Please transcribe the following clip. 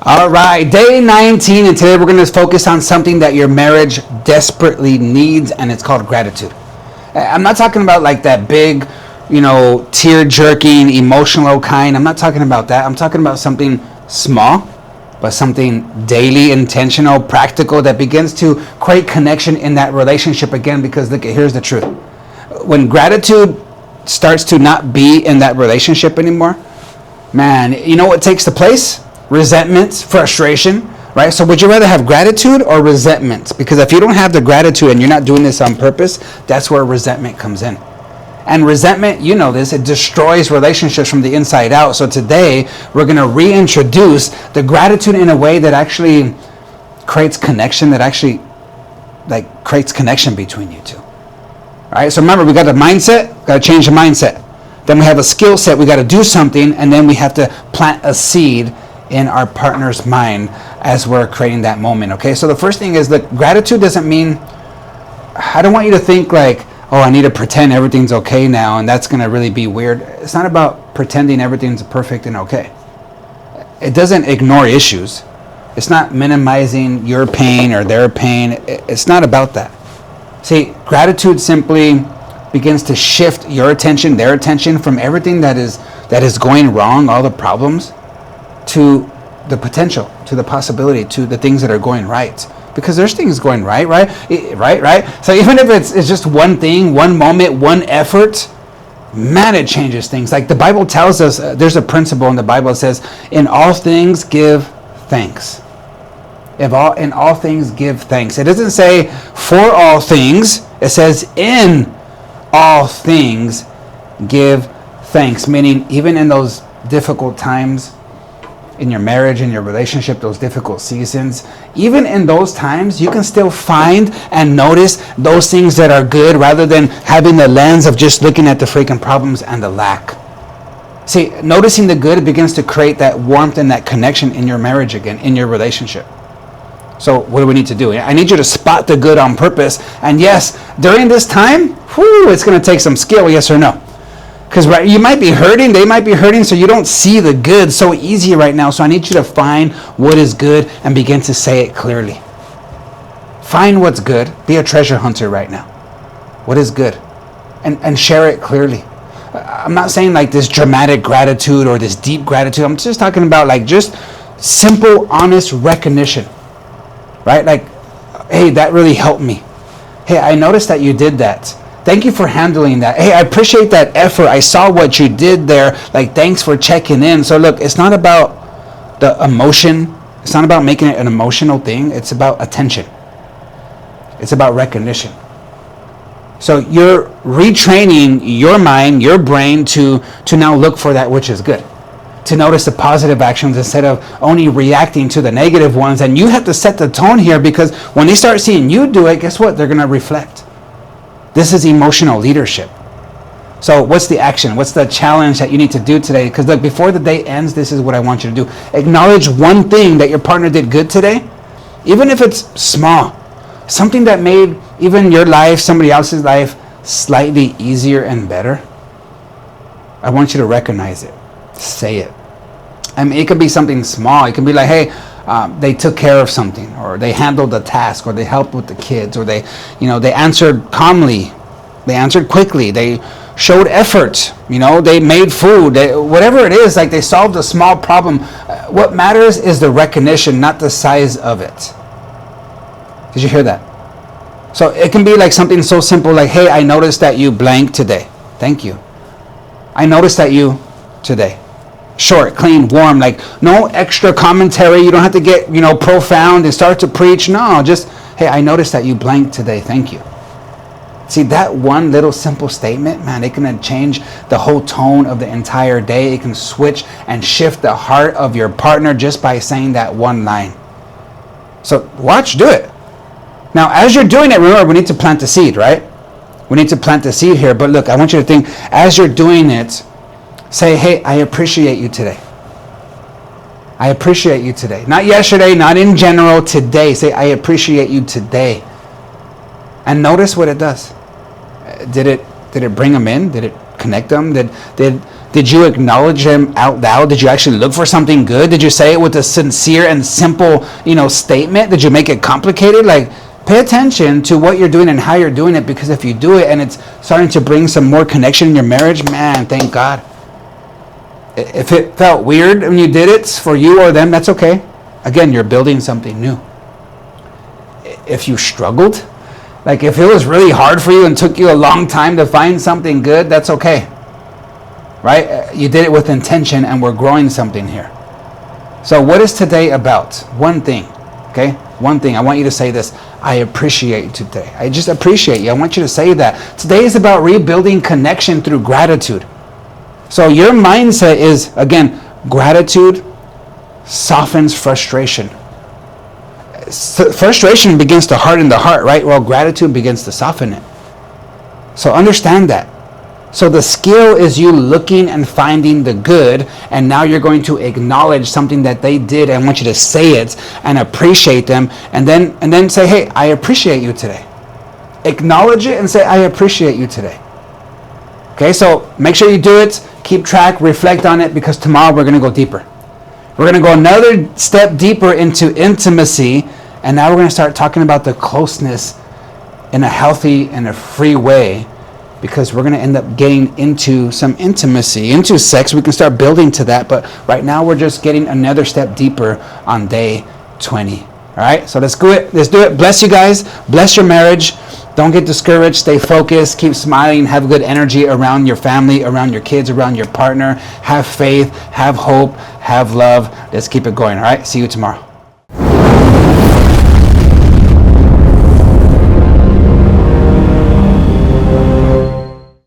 All right, day 19, and today we're going to focus on something that your marriage desperately needs, and it's called gratitude. I'm not talking about like that big, tear-jerking, emotional kind. I'm not talking about that. I'm talking about something small, but something daily, intentional, practical that begins to create connection in that relationship again. Because look, here's the truth. When gratitude starts to not be in that relationship anymore, man, you know what takes the place? Resentment, frustration, right? So would you rather have gratitude or resentment? Because if you don't have the gratitude and you're not doing this on purpose, that's where resentment comes in. And resentment, you know this, it destroys relationships from the inside out. So today we're going to reintroduce the gratitude in a way that actually creates connection, that actually creates connection between you two. All right, so remember, we got a mindset, got to change the mindset. Then we have a skill set, we got to do something, and then we have to plant a seed in our partner's mind as we're creating that moment. Okay, so the first thing is that gratitude doesn't mean, I don't want you to think like, oh, I need to pretend everything's okay now and that's going to really be weird. It's not about pretending everything's perfect and okay. It doesn't ignore issues. It's not minimizing your pain or their pain. It's not about that. See, gratitude simply begins to shift your attention, their attention, from everything that is going wrong, all the problems, to the potential, to the possibility, to the things that are going right. Because there's things going right? So even if it's just one thing, one moment, one effort, man, it changes things. Like the Bible tells us, there's a principle in the Bible that says, in all things give thanks. In all things give thanks. It doesn't say for all things. It says in all things give thanks. Meaning even in those difficult times, in your marriage, in your relationship, those difficult seasons, even in those times, you can still find and notice those things that are good rather than having the lens of just looking at the freaking problems and the lack. See, noticing the good begins to create that warmth and that connection in your marriage again, in your relationship. So what do we need to do? I need you to spot the good on purpose. And yes, during this time, it's going to take some skill, yes or no? Because you might be hurting, they might be hurting, so you don't see the good so easy right now. So I need you to find what is good and begin to say it clearly. Find what's good. Be a treasure hunter right now. What is good? And share it clearly. I'm not saying like this dramatic gratitude or this deep gratitude. I'm just talking about like just simple, honest recognition. Right? Like, hey, that really helped me. Hey, I noticed that you did that. Thank you for handling that. Hey, I appreciate that effort. I saw what you did there. Like, thanks for checking in. So look, it's not about the emotion. It's not about making it an emotional thing. It's about attention. It's about recognition. So you're retraining your mind, your brain to now look for that which is good. To notice the positive actions instead of only reacting to the negative ones. And you have to set the tone here, because when they start seeing you do it, guess what? They're going to reflect. This is emotional leadership. So what's the action? What's the challenge that you need to do today? Because look, before the day ends, this is what I want you to do. Acknowledge one thing that your partner did good today, even if it's small. Something that made even your life, somebody else's life, slightly easier and better. I want you to recognize it. Say it. I mean, it could be something small. It can be like, hey, they took care of something, or they handled the task, or they helped with the kids, or they answered calmly, they answered quickly, they showed effort, they made food, whatever it is, like they solved a small problem. What matters is the recognition, not the size of it. Did you hear that? So it can be like something so simple like, hey, I noticed that you blanked today. Thank you. I noticed that you today. Short, clean, warm, like no extra commentary. You don't have to get, profound and start to preach. No, just, hey, I noticed that you blanked today. Thank you. See, that one little simple statement, man, it can change the whole tone of the entire day. It can switch and shift the heart of your partner just by saying that one line. So watch, do it. Now, as you're doing it, remember, we need to plant the seed, right? We need to plant the seed here. But look, I want you to think, as you're doing it, say, hey, I appreciate you today. I appreciate you today. Not yesterday, not in general, today. Say, I appreciate you today. And notice what it does. Did it bring them in? Did it connect them? Did Did you acknowledge him out loud? Did you actually look for something good? Did you say it with a sincere and simple, statement? Did you make it complicated? Like, pay attention to what you're doing and how you're doing it, because if you do it and it's starting to bring some more connection in your marriage, man, thank God. If it felt weird when you did it for you or them, that's okay. Again, you're building something new. If you struggled, like if it was really hard for you and took you a long time to find something good, that's okay. Right? You did it with intention and we're growing something here. So what is today about? One thing, okay? One thing. I want you to say this. I appreciate you today. I just appreciate you. I want you to say that. Today is about rebuilding connection through gratitude. So your mindset is, again, gratitude softens frustration. Frustration begins to harden the heart, right? Well, gratitude begins to soften it. So understand that. So the skill is you looking and finding the good, and now you're going to acknowledge something that they did. I want you to say it and appreciate them, and then say, hey, I appreciate you today. Acknowledge it and say, I appreciate you today. Okay, so make sure you do it, keep track, reflect on it, because tomorrow we're going to go deeper. We're going to go another step deeper into intimacy, and now we're going to start talking about the closeness in a healthy and a free way, because we're going to end up getting into some intimacy, into sex. We can start building to that, but right now we're just getting another step deeper on day 20. All right, so let's do it. Let's do it. Bless you guys. Bless your marriage. Don't get discouraged. Stay focused. Keep smiling. Have good energy around your family, around your kids, around your partner. Have faith. Have hope. Have love. Let's keep it going. All right. See you tomorrow.